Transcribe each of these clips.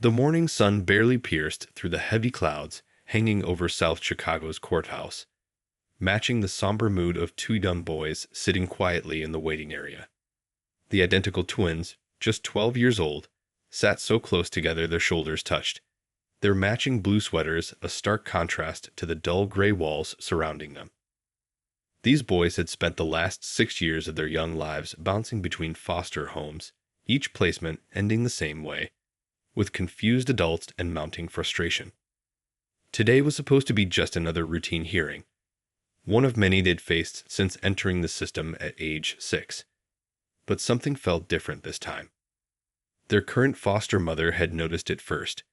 The morning sun barely pierced through the heavy clouds hanging over South Chicago's courthouse, matching the somber mood of two young boys sitting quietly in the waiting area. The identical twins, just 12 years old, sat so close together their shoulders touched, their matching blue sweaters a stark contrast to the dull gray walls surrounding them. These boys had spent the last 6 years of their young lives bouncing between foster homes, each placement ending the same way, with confused adults and mounting frustration. Today was supposed to be just another routine hearing, one of many they'd faced since entering the system at age 6. But something felt different this time. Their current foster mother had noticed it first,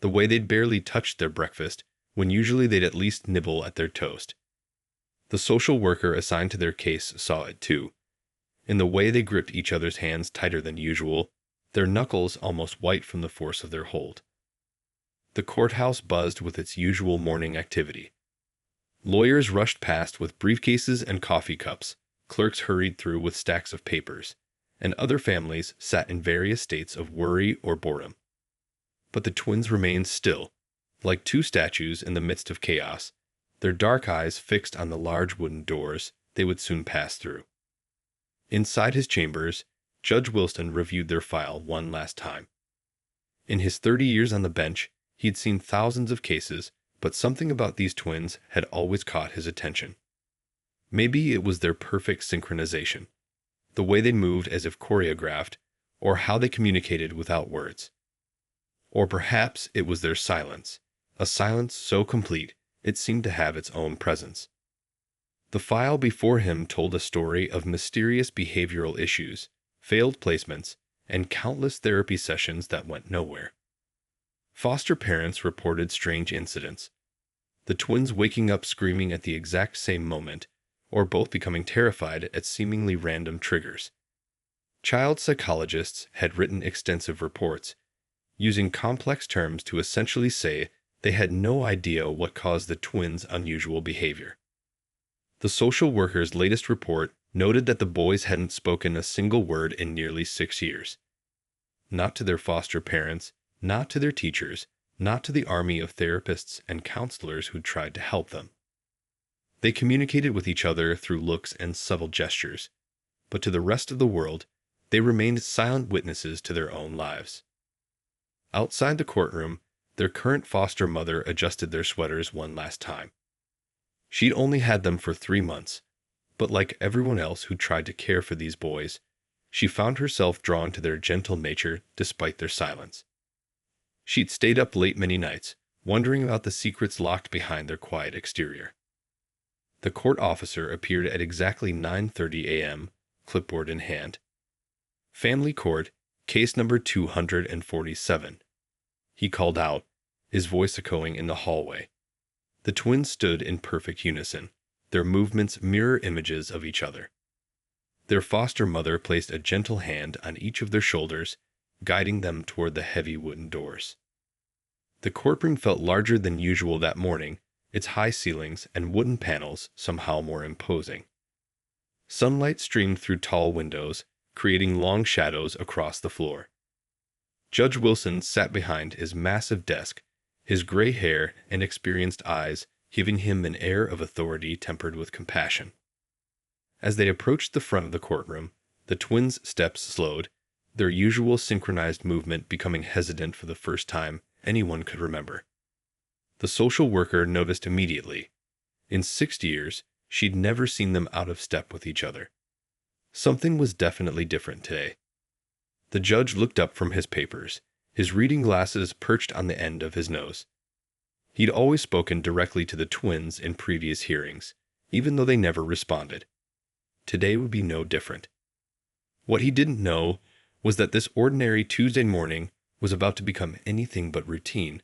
the way they'd barely touched their breakfast when usually they'd at least nibble at their toast. The social worker assigned to their case saw it too, in the way they gripped each other's hands tighter than usual, their knuckles almost white from the force of their hold. The courthouse buzzed with its usual morning activity. Lawyers rushed past with briefcases and coffee cups, clerks hurried through with stacks of papers, and other families sat in various states of worry or boredom. But the twins remained still, like two statues in the midst of chaos, their dark eyes fixed on the large wooden doors they would soon pass through. Inside his chambers, Judge Wilson reviewed their file one last time. In his 30 years on the bench, he'd seen thousands of cases, but something about these twins had always caught his attention. Maybe it was their perfect synchronization, the way they moved as if choreographed, or how they communicated without words. Or perhaps it was their silence, a silence so complete it seemed to have its own presence. The file before him told a story of mysterious behavioral issues, failed placements, and countless therapy sessions that went nowhere. Foster parents reported strange incidents, the twins waking up screaming at the exact same moment, or both becoming terrified at seemingly random triggers. Child psychologists had written extensive reports, using complex terms to essentially say they had no idea what caused the twins' unusual behavior. The social worker's latest report noted that the boys hadn't spoken a single word in nearly 6 years. Not to their foster parents, not to their teachers, not to the army of therapists and counselors who tried to help them. They communicated with each other through looks and subtle gestures, but to the rest of the world, they remained silent witnesses to their own lives. Outside the courtroom, their current foster mother adjusted their sweaters one last time. She'd only had them for 3 months, but like everyone else who tried to care for these boys, she found herself drawn to their gentle nature despite their silence. She'd stayed up late many nights, wondering about the secrets locked behind their quiet exterior. The court officer appeared at exactly 9:30 a.m., clipboard in hand. Family Court, case number 247. He called out, his voice echoing in the hallway. The twins stood in perfect unison, their movements mirror images of each other. Their foster mother placed a gentle hand on each of their shoulders, guiding them toward the heavy wooden doors. The courtroom felt larger than usual that morning, its high ceilings and wooden panels somehow more imposing. Sunlight streamed through tall windows, creating long shadows across the floor. Judge Wilson sat behind his massive desk, his gray hair and experienced eyes giving him an air of authority tempered with compassion. As they approached the front of the courtroom, the twins' steps slowed, their usual synchronized movement becoming hesitant for the first time anyone could remember. The social worker noticed immediately. In 6 years, she'd never seen them out of step with each other. Something was definitely different today. The judge looked up from his papers, his reading glasses perched on the end of his nose. He'd always spoken directly to the twins in previous hearings, even though they never responded. Today would be no different. What he didn't know was that this ordinary Tuesday morning was about to become anything but routine,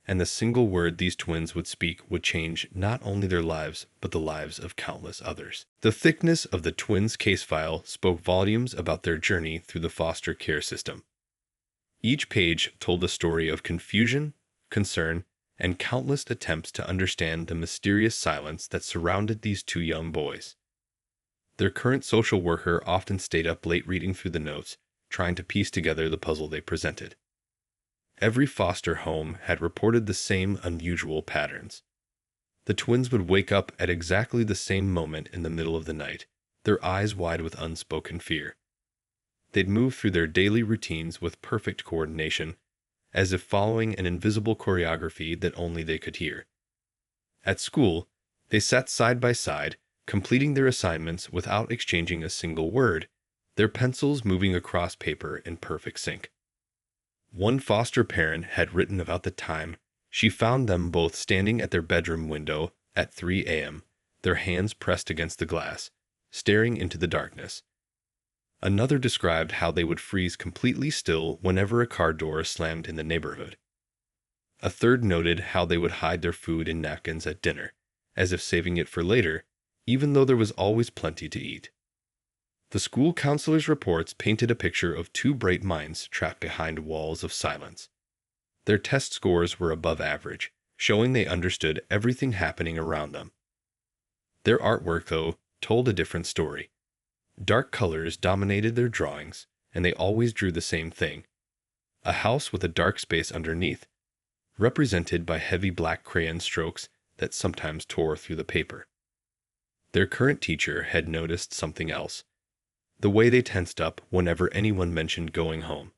and the single word these twins would speak would change not only their lives, but the lives of countless others. The thickness of the twins' case file spoke volumes about their journey through the foster care system. Each page told a story of confusion, concern, and countless attempts to understand the mysterious silence that surrounded these two young boys. Their current social worker often stayed up late reading through the notes, trying to piece together the puzzle they presented. Every foster home had reported the same unusual patterns. The twins would wake up at exactly the same moment in the middle of the night, their eyes wide with unspoken fear. They'd move through their daily routines with perfect coordination, as if following an invisible choreography that only they could hear. At school, they sat side by side, completing their assignments without exchanging a single word, their pencils moving across paper in perfect sync. One foster parent had written about the time she found them both standing at their bedroom window at 3 a.m., their hands pressed against the glass, staring into the darkness. Another described how they would freeze completely still whenever a car door slammed in the neighborhood. A third noted how they would hide their food in napkins at dinner, as if saving it for later, even though there was always plenty to eat. The school counselor's reports painted a picture of two bright minds trapped behind walls of silence. Their test scores were above average, showing they understood everything happening around them. Their artwork, though, told a different story. Dark colors dominated their drawings, and they always drew the same thing: a house with a dark space underneath, represented by heavy black crayon strokes that sometimes tore through the paper. Their current teacher had noticed something else: the way they tensed up whenever anyone mentioned going home.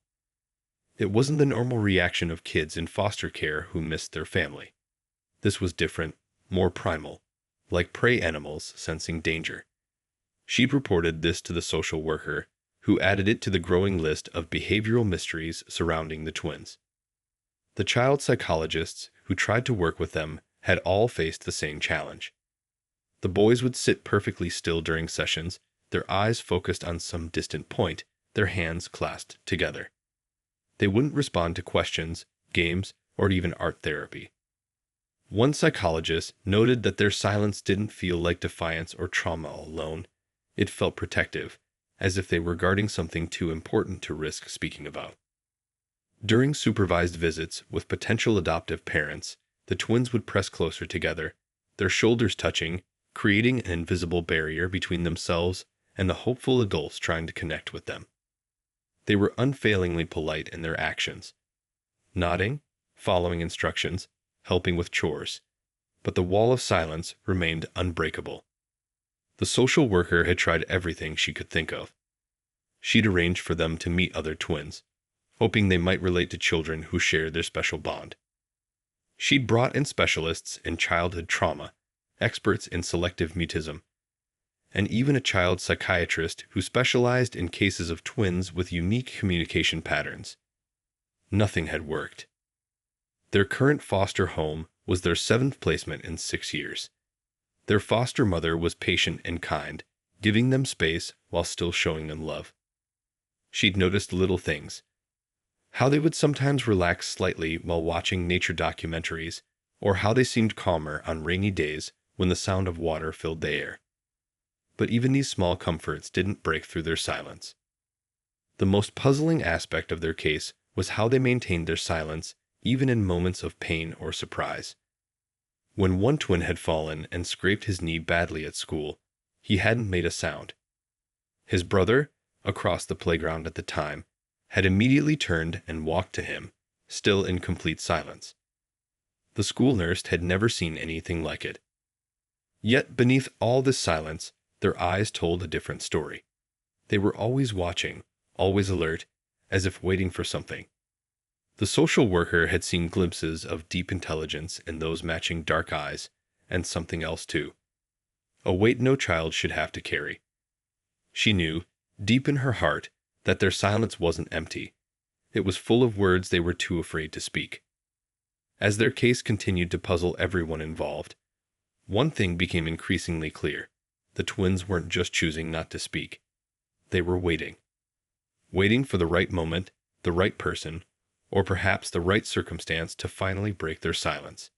It wasn't the normal reaction of kids in foster care who missed their family. This was different, more primal, like prey animals sensing danger. She'd reported this to the social worker, who added it to the growing list of behavioral mysteries surrounding the twins. The child psychologists who tried to work with them had all faced the same challenge. The boys would sit perfectly still during sessions, their eyes focused on some distant point, their hands clasped together. They wouldn't respond to questions, games, or even art therapy. One psychologist noted that their silence didn't feel like defiance or trauma alone. It felt protective, as if they were guarding something too important to risk speaking about. During supervised visits with potential adoptive parents, the twins would press closer together, their shoulders touching, creating an invisible barrier between themselves and the hopeful adults trying to connect with them. They were unfailingly polite in their actions, nodding, following instructions, helping with chores, but the wall of silence remained unbreakable. The social worker had tried everything she could think of. She'd arranged for them to meet other twins, hoping they might relate to children who shared their special bond. She'd brought in specialists in childhood trauma, experts in selective mutism, and even a child psychiatrist who specialized in cases of twins with unique communication patterns. Nothing had worked. Their current foster home was their 7th placement in 6 years. Their foster mother was patient and kind, giving them space while still showing them love. She'd noticed little things: how they would sometimes relax slightly while watching nature documentaries, or how they seemed calmer on rainy days when the sound of water filled the air. But even these small comforts didn't break through their silence. The most puzzling aspect of their case was how they maintained their silence even in moments of pain or surprise. When one twin had fallen and scraped his knee badly at school, he hadn't made a sound. His brother, across the playground at the time, had immediately turned and walked to him, still in complete silence. The school nurse had never seen anything like it. Yet beneath all this silence, their eyes told a different story. They were always watching, always alert, as if waiting for something. The social worker had seen glimpses of deep intelligence in those matching dark eyes, and something else too: a weight no child should have to carry. She knew, deep in her heart, that their silence wasn't empty. It was full of words they were too afraid to speak. As their case continued to puzzle everyone involved, one thing became increasingly clear: the twins weren't just choosing not to speak. They were waiting. Waiting for the right moment, the right person, or perhaps the right circumstance to finally break their silence.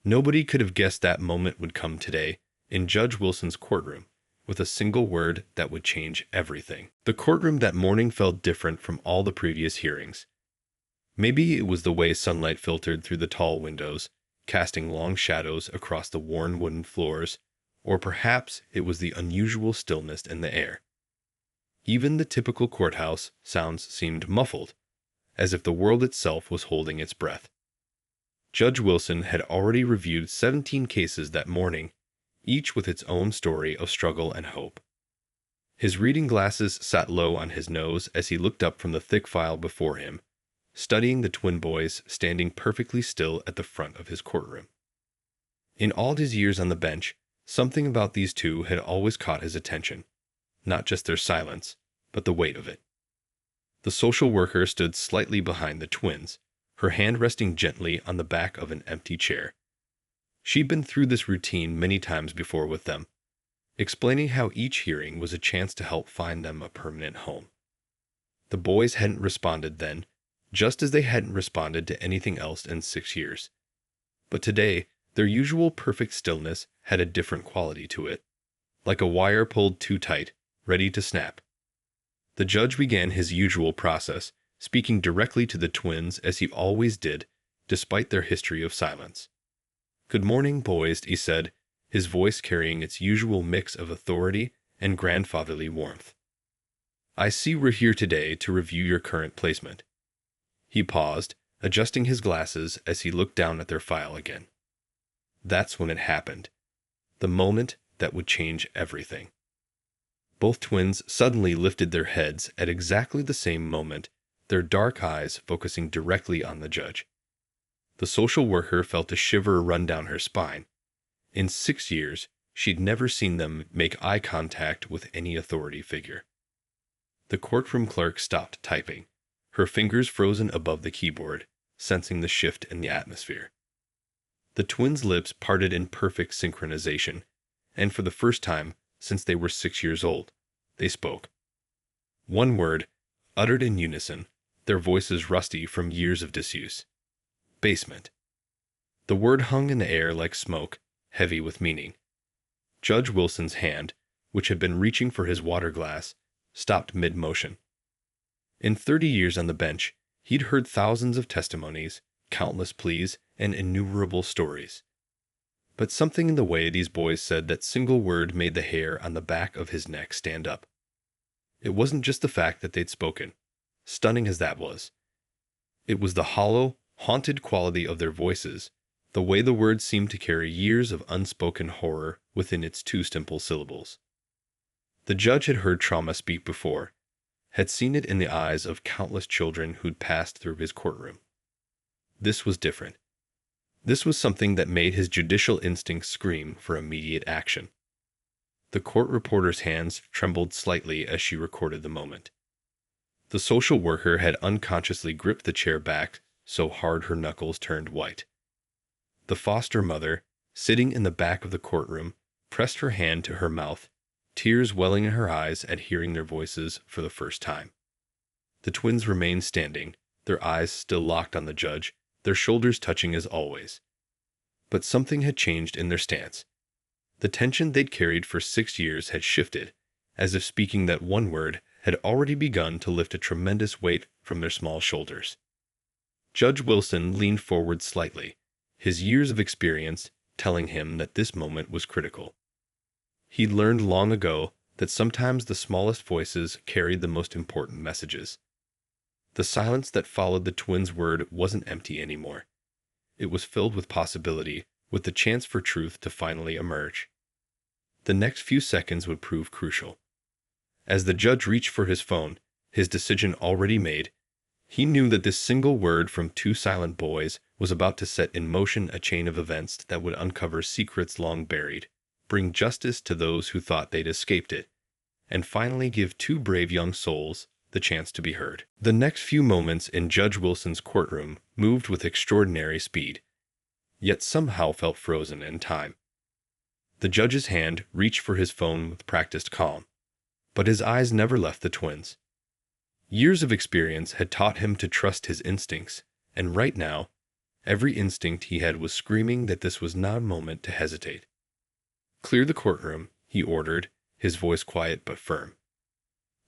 Nobody could have guessed that moment would come today, in Judge Wilson's courtroom, with a single word that would change everything. The courtroom that morning felt different from all the previous hearings. Maybe it was the way sunlight filtered through the tall windows, casting long shadows across the worn wooden floors, or perhaps it was the unusual stillness in the air. Even the typical courthouse sounds seemed muffled, as if the world itself was holding its breath. Judge Wilson had already reviewed 17 cases that morning, each with its own story of struggle and hope. His reading glasses sat low on his nose as he looked up from the thick file before him, studying the twin boys standing perfectly still at the front of his courtroom. In all his years on the bench, something about these two had always caught his attention, not just their silence, but the weight of it. The social worker stood slightly behind the twins, her hand resting gently on the back of an empty chair. She'd been through this routine many times before with them, explaining how each hearing was a chance to help find them a permanent home. The boys hadn't responded then, just as they hadn't responded to anything else in 6 years. But today, their usual perfect stillness had a different quality to it, like a wire pulled too tight, ready to snap. The judge began his usual process, speaking directly to the twins as he always did, despite their history of silence. "Good morning, boys," he said, his voice carrying its usual mix of authority and grandfatherly warmth. "I see we're here today to review your current placement." He paused, adjusting his glasses as he looked down at their file again. That's when it happened. The moment that would change everything. Both twins suddenly lifted their heads at exactly the same moment, their dark eyes focusing directly on the judge. The social worker felt a shiver run down her spine. In 6 years, she'd never seen them make eye contact with any authority figure. The courtroom clerk stopped typing, her fingers frozen above the keyboard, sensing the shift in the atmosphere. The twins' lips parted in perfect synchronization, and for the first time since they were 6 years old, they spoke. One word, uttered in unison, their voices rusty from years of disuse. Basement. The word hung in the air like smoke, heavy with meaning. Judge Wilson's hand, which had been reaching for his water glass, stopped mid-motion. In 30 years on the bench, he'd heard thousands of testimonies, countless pleas, and innumerable stories. But something in the way these boys said that single word made the hair on the back of his neck stand up. It wasn't just the fact that they'd spoken, stunning as that was. It was the hollow, haunted quality of their voices, the way the word seemed to carry years of unspoken horror within its 2 simple syllables. The judge had heard trauma speak before, had seen it in the eyes of countless children who'd passed through his courtroom. This was different. This was something that made his judicial instincts scream for immediate action. The court reporter's hands trembled slightly as she recorded the moment. The social worker had unconsciously gripped the chair back so hard her knuckles turned white. The foster mother, sitting in the back of the courtroom, pressed her hand to her mouth, tears welling in her eyes at hearing their voices for the first time. The twins remained standing, their eyes still locked on the judge, their shoulders touching as always. But something had changed in their stance. The tension they'd carried for 6 years had shifted, as if speaking that one word had already begun to lift a tremendous weight from their small shoulders. Judge Wilson leaned forward slightly, his years of experience telling him that this moment was critical. He'd learned long ago that sometimes the smallest voices carried the most important messages. The silence that followed the twins' word wasn't empty anymore. It was filled with possibility, with the chance for truth to finally emerge. The next few seconds would prove crucial. As the judge reached for his phone, his decision already made, he knew that this single word from 2 silent boys was about to set in motion a chain of events that would uncover secrets long buried, bring justice to those who thought they'd escaped it, and finally give 2 brave young souls the chance to be heard. The next few moments in Judge Wilson's courtroom moved with extraordinary speed, yet somehow felt frozen in time. The judge's hand reached for his phone with practiced calm, but his eyes never left the twins. Years of experience had taught him to trust his instincts, and right now, every instinct he had was screaming that this was not a moment to hesitate. "Clear the courtroom," he ordered, his voice quiet but firm.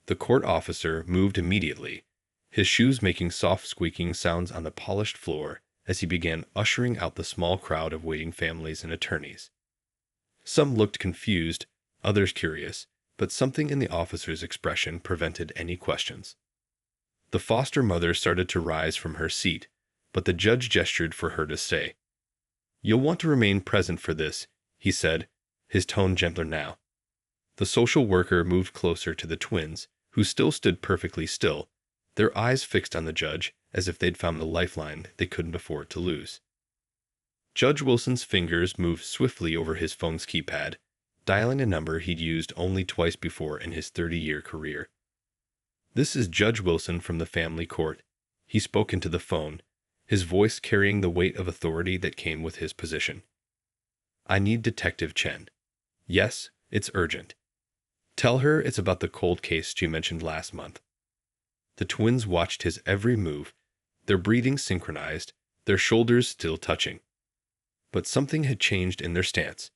The court officer moved immediately, his shoes making soft squeaking sounds on the polished floor as he began ushering out the small crowd of waiting families and attorneys. Some looked confused, others curious, but something in the officer's expression prevented any questions. The foster mother started to rise from her seat, but the judge gestured for her to stay. "You'll want to remain present for this," he said, his tone gentler now. The social worker moved closer to the twins, who still stood perfectly still, their eyes fixed on the judge as if they'd found the lifeline they couldn't afford to lose. Judge Wilson's fingers moved swiftly over his phone's keypad, dialing a number he'd used only twice before in his 30-year career. "This is Judge Wilson from the family court." He spoke into the phone, his voice carrying the weight of authority that came with his position. "I need Detective Chen." "Yes, it's urgent." "Tell her it's about the cold case she mentioned last month." The twins watched his every move, their breathing synchronized, their shoulders still touching. But something had changed in their stance,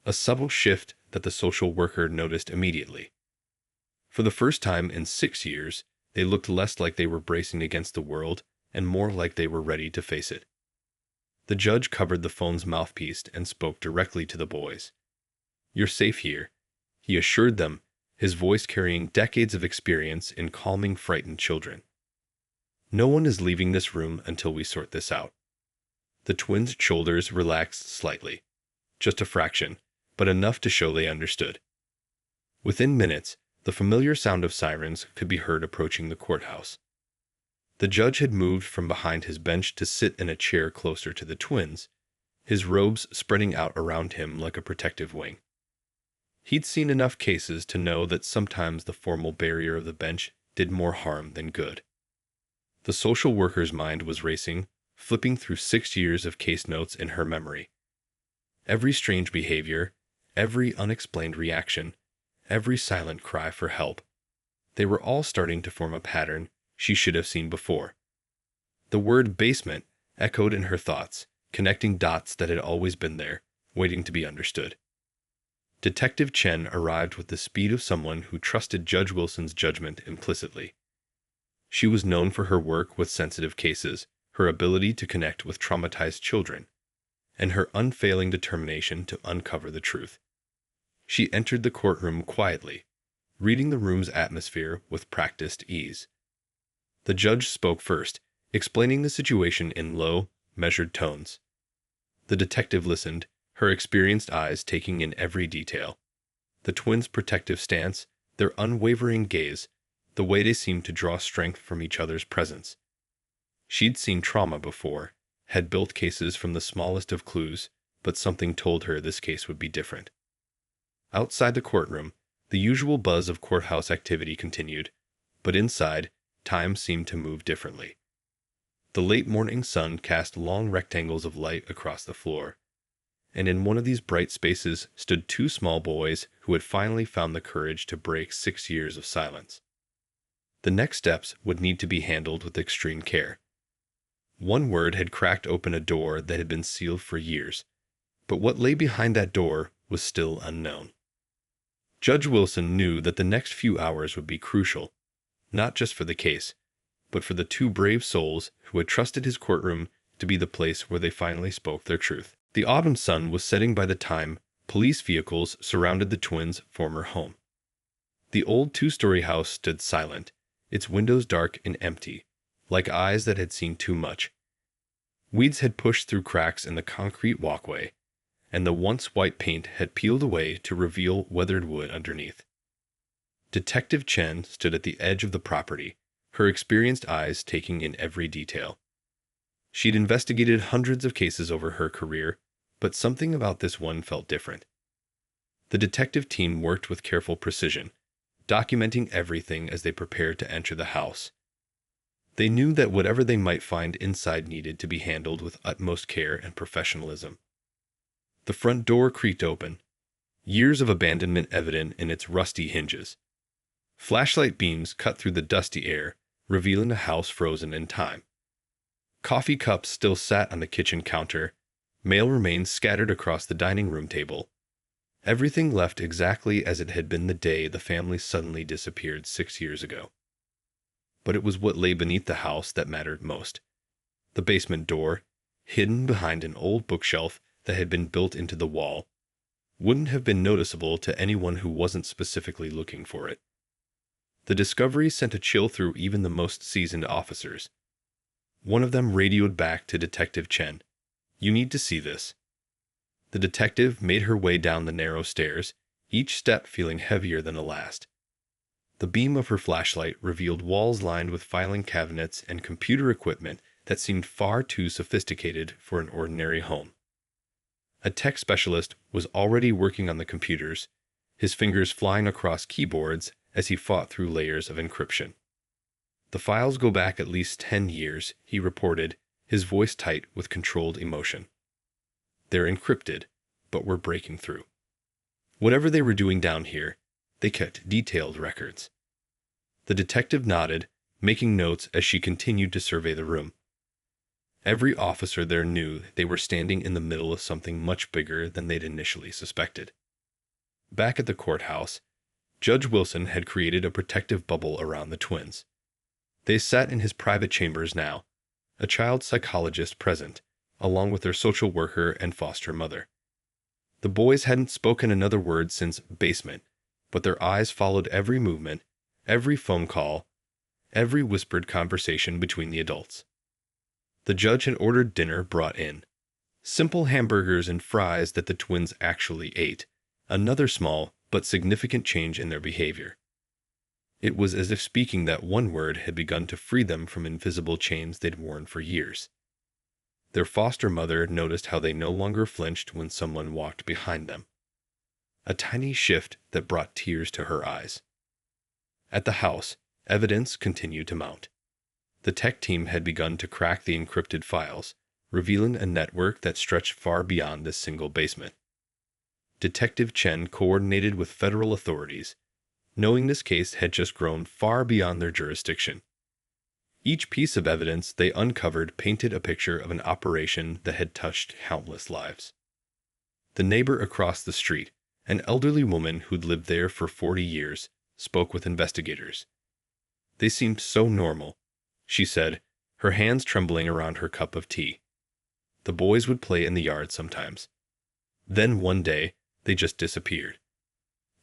a subtle shift that the social worker noticed immediately. For the first time in 6 years, they looked less like they were bracing against the world and more like they were ready to face it. The judge covered the phone's mouthpiece and spoke directly to the boys. "You're safe here," he assured them, his voice carrying decades of experience in calming frightened children. "No one is leaving this room until we sort this out." The twins' shoulders relaxed slightly, just a fraction, but enough to show they understood. Within minutes, the familiar sound of sirens could be heard approaching the courthouse. The judge had moved from behind his bench to sit in a chair closer to the twins, his robes spreading out around him like a protective wing. He'd seen enough cases to know that sometimes the formal barrier of the bench did more harm than good. The social worker's mind was racing, flipping through 6 years of case notes in her memory. Every strange behavior, every unexplained reaction, every silent cry for help. They were all starting to form a pattern she should have seen before. The word basement echoed in her thoughts, connecting dots that had always been there, waiting to be understood. Detective Chen arrived with the speed of someone who trusted Judge Wilson's judgment implicitly. She was known for her work with sensitive cases, her ability to connect with traumatized children, and her unfailing determination to uncover the truth. She entered the courtroom quietly, reading the room's atmosphere with practiced ease. The judge spoke first, explaining the situation in low, measured tones. The detective listened, her experienced eyes taking in every detail. The twins' protective stance, their unwavering gaze, the way they seemed to draw strength from each other's presence. She'd seen trauma before, had built cases from the smallest of clues, but something told her this case would be different. Outside the courtroom, the usual buzz of courthouse activity continued, but inside, time seemed to move differently. The late morning sun cast long rectangles of light across the floor, and in one of these bright spaces stood 2 small boys who had finally found the courage to break 6 years of silence. The next steps would need to be handled with extreme care. One word had cracked open a door that had been sealed for years, but what lay behind that door was still unknown. Judge Wilson knew that the next few hours would be crucial, not just for the case, but for the 2 brave souls who had trusted his courtroom to be the place where they finally spoke their truth. The autumn sun was setting by the time police vehicles surrounded the twins' former home. The old 2-story house stood silent, its windows dark and empty, like eyes that had seen too much. Weeds had pushed through cracks in the concrete walkway, and the once white paint had peeled away to reveal weathered wood underneath. Detective Chen stood at the edge of the property, her experienced eyes taking in every detail. She'd investigated hundreds of cases over her career, but something about this one felt different. The detective team worked with careful precision, documenting everything as they prepared to enter the house. They knew that whatever they might find inside needed to be handled with utmost care and professionalism. The front door creaked open, years of abandonment evident in its rusty hinges. Flashlight beams cut through the dusty air, revealing a house frozen in time. Coffee cups still sat on the kitchen counter, mail remains scattered across the dining room table. Everything left exactly as it had been the day the family suddenly disappeared 6 years ago. But it was what lay beneath the house that mattered most. The basement door, hidden behind an old bookshelf that had been built into the wall, wouldn't have been noticeable to anyone who wasn't specifically looking for it. The discovery sent a chill through even the most seasoned officers. One of them radioed back to Detective Chen. "You need to see this." The detective made her way down the narrow stairs, each step feeling heavier than the last. The beam of her flashlight revealed walls lined with filing cabinets and computer equipment that seemed far too sophisticated for an ordinary home. A tech specialist was already working on the computers, his fingers flying across keyboards as he fought through layers of encryption. "The files go back at least 10 years, he reported, his voice tight with controlled emotion. "They're encrypted, but we're breaking through." Whatever they were doing down here, they kept detailed records. The detective nodded, making notes as she continued to survey the room. Every officer there knew they were standing in the middle of something much bigger than they'd initially suspected. Back at the courthouse, Judge Wilson had created a protective bubble around the twins. They sat in his private chambers now, a child psychologist present, along with their social worker and foster mother. The boys hadn't spoken another word since basement, but their eyes followed every movement, every phone call, every whispered conversation between the adults. The judge had ordered dinner brought in. Simple hamburgers and fries that the twins actually ate, another small but significant change in their behavior. It was as if speaking that one word had begun to free them from invisible chains they'd worn for years. Their foster mother noticed how they no longer flinched when someone walked behind them. A tiny shift that brought tears to her eyes. At the house, evidence continued to mount. The tech team had begun to crack the encrypted files, revealing a network that stretched far beyond this single basement. Detective Chen coordinated with federal authorities, knowing this case had just grown far beyond their jurisdiction. Each piece of evidence they uncovered painted a picture of an operation that had touched countless lives. The neighbor across the street, an elderly woman who'd lived there for 40 years, spoke with investigators. "They seemed so normal," she said, her hands trembling around her cup of tea. "The boys would play in the yard sometimes. Then one day, they just disappeared.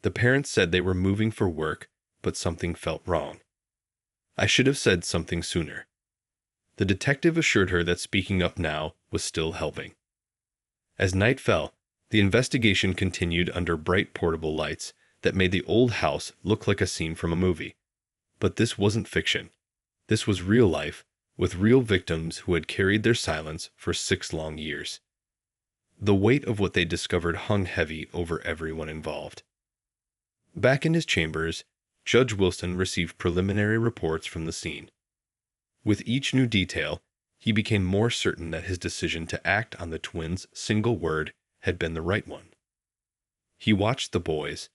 The parents said they were moving for work, but something felt wrong. I should have said something sooner." The detective assured her that speaking up now was still helping. As night fell, the investigation continued under bright portable lights that made the old house look like a scene from a movie. But this wasn't fiction. This was real life, with real victims who had carried their silence for 6 long years. The weight of what they discovered hung heavy over everyone involved. Back in his chambers, Judge Wilson received preliminary reports from the scene. With each new detail, he became more certain that his decision to act on the twins' single word had been the right one. He watched the boys,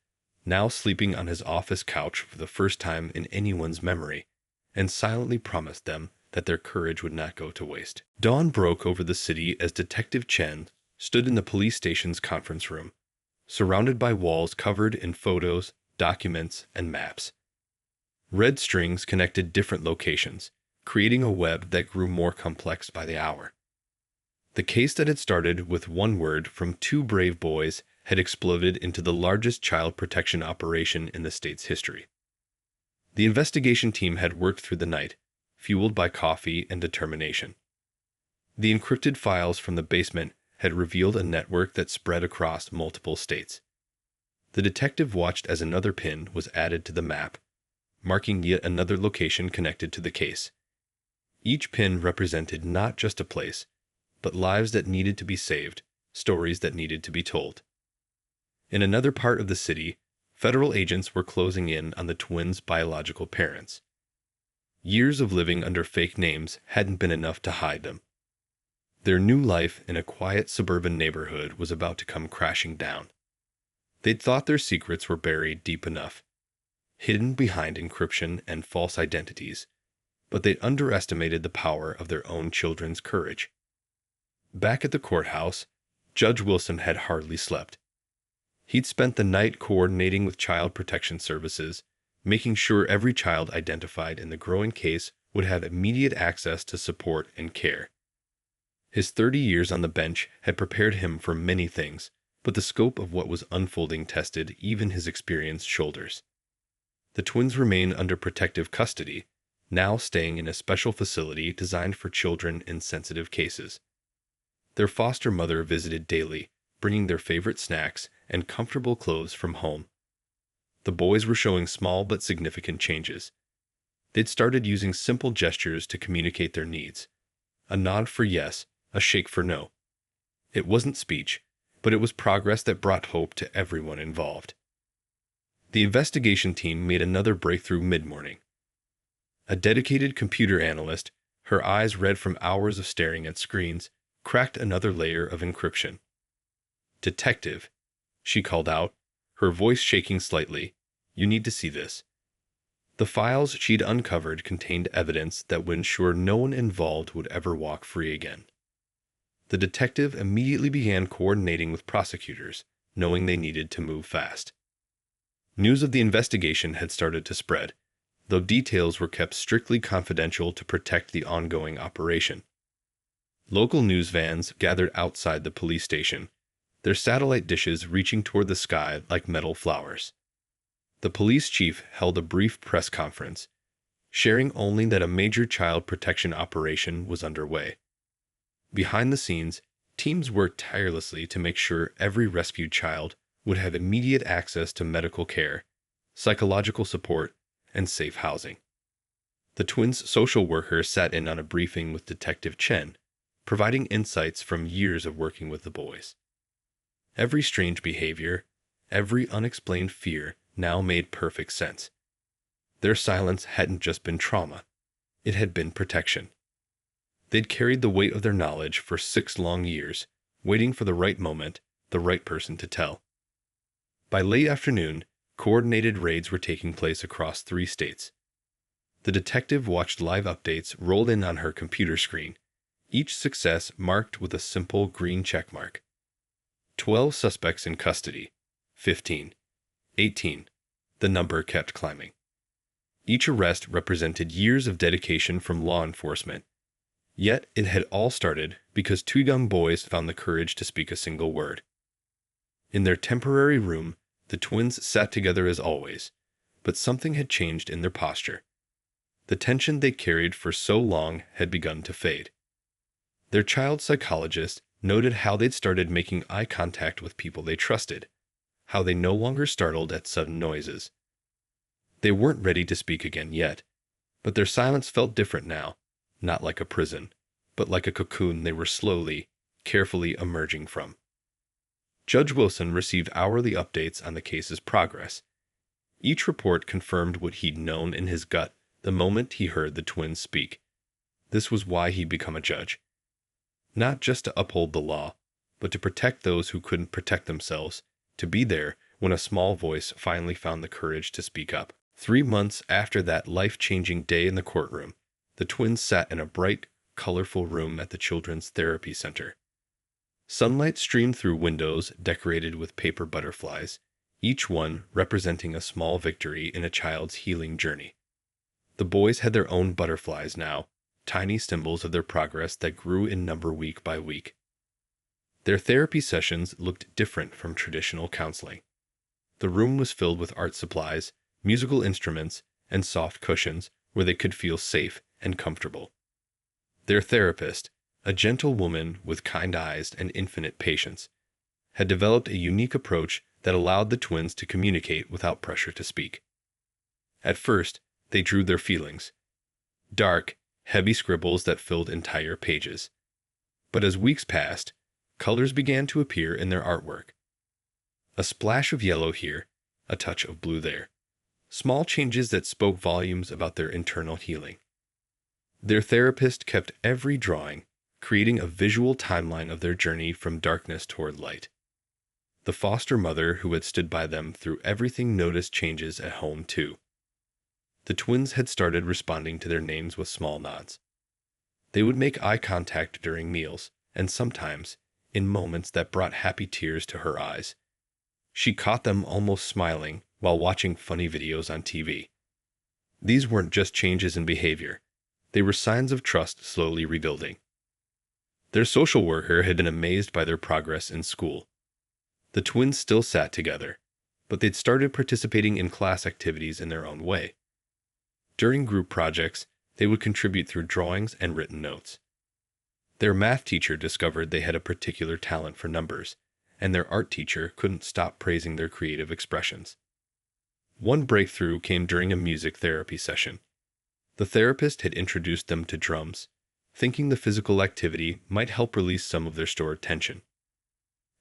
now sleeping on his office couch for the first time in anyone's memory, and silently promised them that their courage would not go to waste. Dawn broke over the city as Detective Chen stood in the police station's conference room, surrounded by walls covered in photos, documents, and maps. Red strings connected different locations, creating a web that grew more complex by the hour. The case that had started with one word from 2 brave boys had exploded into the largest child protection operation in the state's history. The investigation team had worked through the night, fueled by coffee and determination. The encrypted files from the basement had revealed a network that spread across multiple states. The detective watched as another pin was added to the map, marking yet another location connected to the case. Each pin represented not just a place, but lives that needed to be saved, stories that needed to be told. In another part of the city, federal agents were closing in on the twins' biological parents. Years of living under fake names hadn't been enough to hide them. Their new life in a quiet suburban neighborhood was about to come crashing down. They'd thought their secrets were buried deep enough, hidden behind encryption and false identities, but they'd underestimated the power of their own children's courage. Back at the courthouse, Judge Wilson had hardly slept. He'd spent the night coordinating with Child Protection Services, making sure every child identified in the growing case would have immediate access to support and care. His 30 years on the bench had prepared him for many things, but the scope of what was unfolding tested even his experienced shoulders. The twins remain under protective custody, now staying in a special facility designed for children in sensitive cases. Their foster mother visited daily, bringing their favorite snacks and comfortable clothes from home. The boys were showing small but significant changes. They'd started using simple gestures to communicate their needs. A nod for yes, a shake for no. It wasn't speech, but it was progress that brought hope to everyone involved. The investigation team made another breakthrough mid-morning. A dedicated computer analyst, her eyes red from hours of staring at screens, cracked another layer of encryption. "Detective," she called out, her voice shaking slightly, "you need to see this." The files she'd uncovered contained evidence that would ensure no one involved would ever walk free again. The detective immediately began coordinating with prosecutors, knowing they needed to move fast. News of the investigation had started to spread, though details were kept strictly confidential to protect the ongoing operation. Local news vans gathered outside the police station, their satellite dishes reaching toward the sky like metal flowers. The police chief held a brief press conference, sharing only that a major child protection operation was underway. Behind the scenes, teams worked tirelessly to make sure every rescued child would have immediate access to medical care, psychological support, and safe housing. The twins' social worker sat in on a briefing with Detective Chen, providing insights from years of working with the boys. Every strange behavior, every unexplained fear now made perfect sense. Their silence hadn't just been trauma, it had been protection. They'd carried the weight of their knowledge for 6 long years, waiting for the right moment, the right person to tell. By late afternoon, coordinated raids were taking place across 3 states. The detective watched live updates roll in on her computer screen, each success marked with a simple green checkmark. 12 suspects in custody, 15, 18. The number kept climbing. Each arrest represented years of dedication from law enforcement. Yet it had all started because 2 young boys found the courage to speak a single word. In their temporary room, the twins sat together as always, but something had changed in their posture. The tension they carried for so long had begun to fade. Their child psychologist noted how they'd started making eye contact with people they trusted, how they no longer startled at sudden noises. They weren't ready to speak again yet, but their silence felt different now, not like a prison, but like a cocoon they were slowly, carefully emerging from. Judge Wilson received hourly updates on the case's progress. Each report confirmed what he'd known in his gut the moment he heard the twins speak. This was why he'd become a judge. Not just to uphold the law, but to protect those who couldn't protect themselves, to be there when a small voice finally found the courage to speak up. 3 months after that life-changing day in the courtroom, the twins sat in a bright, colorful room at the Children's Therapy Center. Sunlight streamed through windows decorated with paper butterflies, each one representing a small victory in a child's healing journey. The boys had their own butterflies now, tiny symbols of their progress that grew in number week by week. Their therapy sessions looked different from traditional counseling. The room was filled with art supplies, musical instruments, and soft cushions where they could feel safe and comfortable. Their therapist, a gentle woman with kind eyes and infinite patience, had developed a unique approach that allowed the twins to communicate without pressure to speak. At first, they drew their feelings, dark, heavy scribbles that filled entire pages. But as weeks passed, colors began to appear in their artwork. A splash of yellow here, a touch of blue there. Small changes that spoke volumes about their internal healing. Their therapist kept every drawing, creating a visual timeline of their journey from darkness toward light. The foster mother who had stood by them through everything noticed changes at home too. The twins had started responding to their names with small nods. They would make eye contact during meals, and sometimes, in moments that brought happy tears to her eyes. She caught them almost smiling while watching funny videos on TV. These weren't just changes in behavior. They were signs of trust slowly rebuilding. Their social worker had been amazed by their progress in school. The twins still sat together, but they'd started participating in class activities in their own way. During group projects, they would contribute through drawings and written notes. Their math teacher discovered they had a particular talent for numbers, and their art teacher couldn't stop praising their creative expressions. One breakthrough came during a music therapy session. The therapist had introduced them to drums, thinking the physical activity might help release some of their stored tension.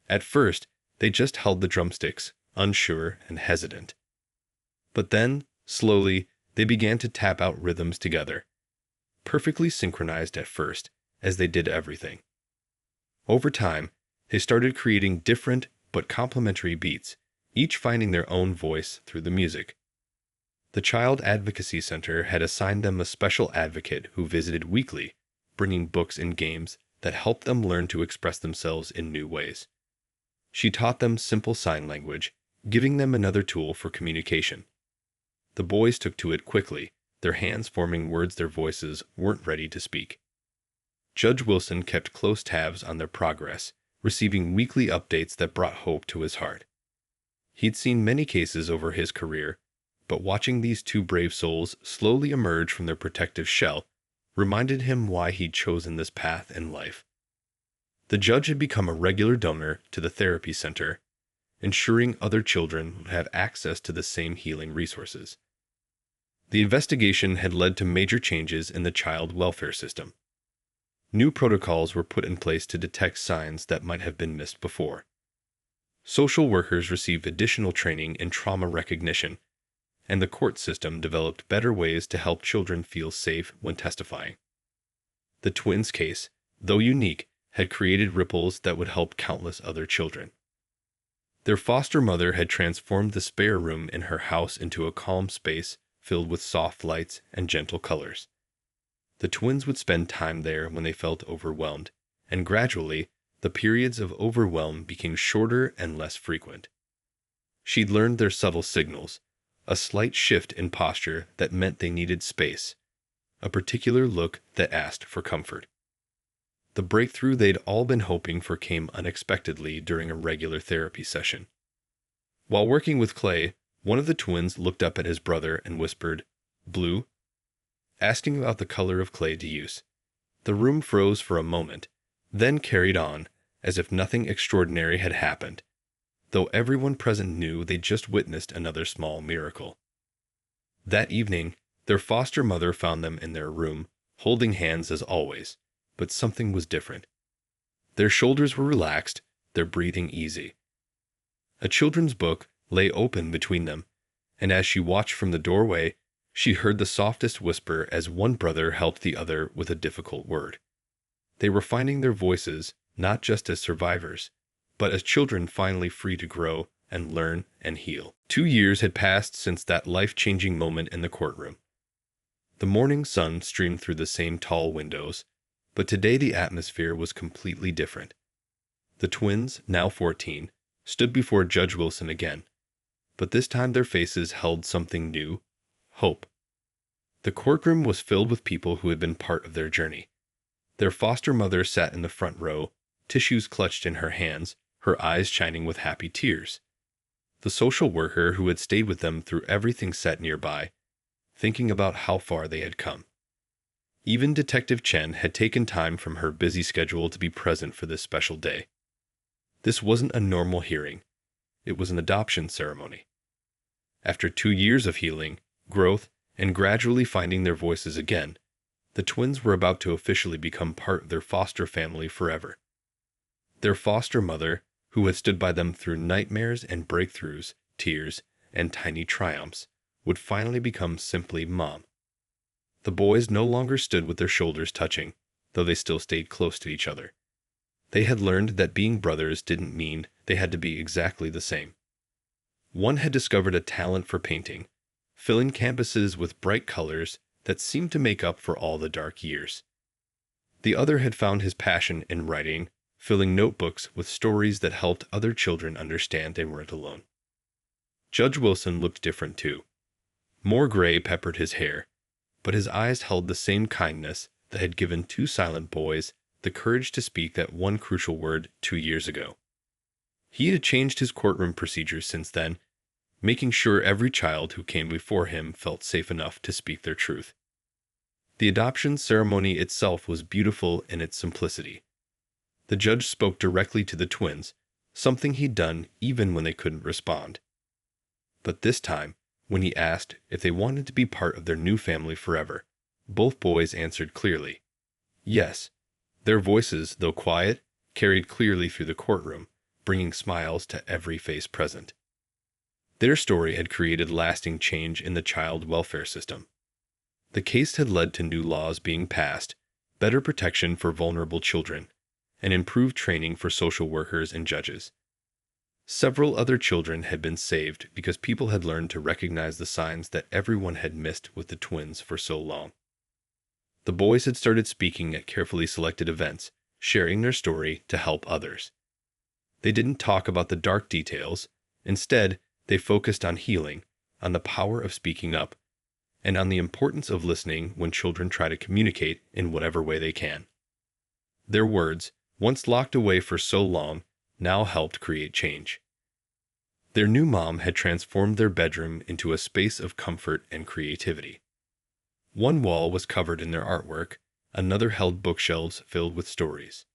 At first, they just held the drumsticks, unsure and hesitant. But then, slowly, they began to tap out rhythms together, perfectly synchronized at first, as they did everything. Over time, they started creating different but complementary beats, each finding their own voice through the music. The Child Advocacy Center had assigned them a special advocate who visited weekly, bringing books and games that helped them learn to express themselves in new ways. She taught them simple sign language, giving them another tool for communication. The boys took to it quickly, their hands forming words their voices weren't ready to speak. Judge Wilson kept close tabs on their progress, receiving weekly updates that brought hope to his heart. He'd seen many cases over his career, but watching these two brave souls slowly emerge from their protective shell reminded him why he'd chosen this path in life. The judge had become a regular donor to the therapy center, ensuring other children would have access to the same healing resources. The investigation had led to major changes in the child welfare system. New protocols were put in place to detect signs that might have been missed before. Social workers received additional training in trauma recognition, and the court system developed better ways to help children feel safe when testifying. The twins' case, though unique, had created ripples that would help countless other children. Their foster mother had transformed the spare room in her house into a calm space filled with soft lights and gentle colors. The twins would spend time there when they felt overwhelmed, and gradually, the periods of overwhelm became shorter and less frequent. She'd learned their subtle signals, a slight shift in posture that meant they needed space, a particular look that asked for comfort. The breakthrough they'd all been hoping for came unexpectedly during a regular therapy session. While working with Clay, one of the twins looked up at his brother and whispered, "Blue?" asking about the color of clay to use. The room froze for a moment, then carried on, as if nothing extraordinary had happened, though everyone present knew they'd just witnessed another small miracle. That evening, their foster mother found them in their room, holding hands as always, but something was different. Their shoulders were relaxed, their breathing easy. A children's book lay open between them, and as she watched from the doorway, she heard the softest whisper as one brother helped the other with a difficult word. They were finding their voices not just as survivors, but as children finally free to grow and learn and heal. 2 years had passed since that life-changing moment in the courtroom. The morning sun streamed through the same tall windows, but today the atmosphere was completely different. The twins, now 14, stood before Judge Wilson again, but this time their faces held something new: hope. The courtroom was filled with people who had been part of their journey. Their foster mother sat in the front row, tissues clutched in her hands, her eyes shining with happy tears. The social worker who had stayed with them through everything sat nearby, thinking about how far they had come. Even Detective Chen had taken time from her busy schedule to be present for this special day. This wasn't a normal hearing. It was an adoption ceremony. After 2 years of healing, growth, and gradually finding their voices again, the twins were about to officially become part of their foster family forever. Their foster mother, who had stood by them through nightmares and breakthroughs, tears, and tiny triumphs, would finally become simply Mom. The boys no longer stood with their shoulders touching, though they still stayed close to each other. They had learned that being brothers didn't mean they had to be exactly the same. One had discovered a talent for painting, filling canvases with bright colors that seemed to make up for all the dark years. The other had found his passion in writing, filling notebooks with stories that helped other children understand they weren't alone. Judge Wilson looked different too. More gray peppered his hair, but his eyes held the same kindness that had given 2 silent boys the courage to speak that one crucial word 2 years ago. He had changed his courtroom procedures since then, making sure every child who came before him felt safe enough to speak their truth. The adoption ceremony itself was beautiful in its simplicity. The judge spoke directly to the twins, something he'd done even when they couldn't respond. But this time, when he asked if they wanted to be part of their new family forever, both boys answered clearly. Yes. Their voices, though quiet, carried clearly through the courtroom, bringing smiles to every face present. Their story had created lasting change in the child welfare system. The case had led to new laws being passed, better protection for vulnerable children, and improved training for social workers and judges. Several other children had been saved because people had learned to recognize the signs that everyone had missed with the twins for so long. The boys had started speaking at carefully selected events, sharing their story to help others. They didn't talk about the dark details. Instead, they focused on healing, on the power of speaking up, and on the importance of listening when children try to communicate in whatever way they can. Their words, once locked away for so long, now helped create change. Their new mom had transformed their bedroom into a space of comfort and creativity. One wall was covered in their artwork, another held bookshelves filled with stories.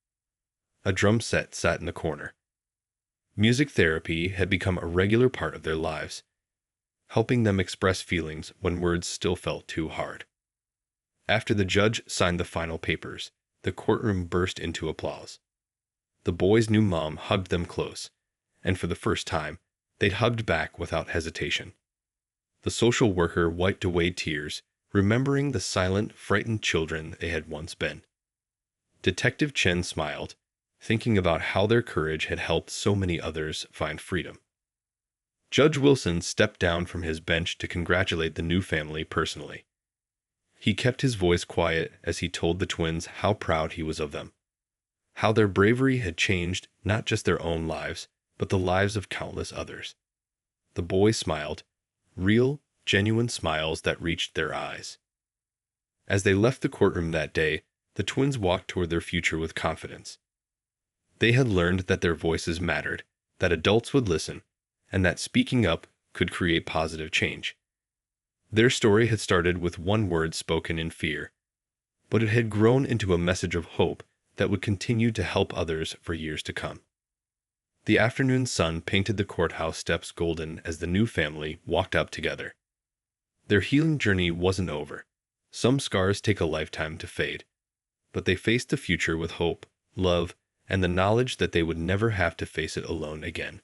A drum set sat in the corner. Music therapy had become a regular part of their lives, helping them express feelings when words still felt too hard. After the judge signed the final papers, the courtroom burst into applause. The boys' new mom hugged them close, and for the first time, they'd hugged back without hesitation. The social worker wiped away tears, remembering the silent, frightened children they had once been. Detective Chen smiled, thinking about how their courage had helped so many others find freedom. Judge Wilson stepped down from his bench to congratulate the new family personally. He kept his voice quiet as he told the twins how proud he was of them, how their bravery had changed not just their own lives, but the lives of countless others. The boys smiled, real, genuine smiles that reached their eyes. As they left the courtroom that day, the twins walked toward their future with confidence. They had learned that their voices mattered, that adults would listen, and that speaking up could create positive change. Their story had started with one word spoken in fear, but it had grown into a message of hope that would continue to help others for years to come. The afternoon sun painted the courthouse steps golden as the new family walked up together. Their healing journey wasn't over. Some scars take a lifetime to fade, but they faced the future with hope, love, and the knowledge that they would never have to face it alone again.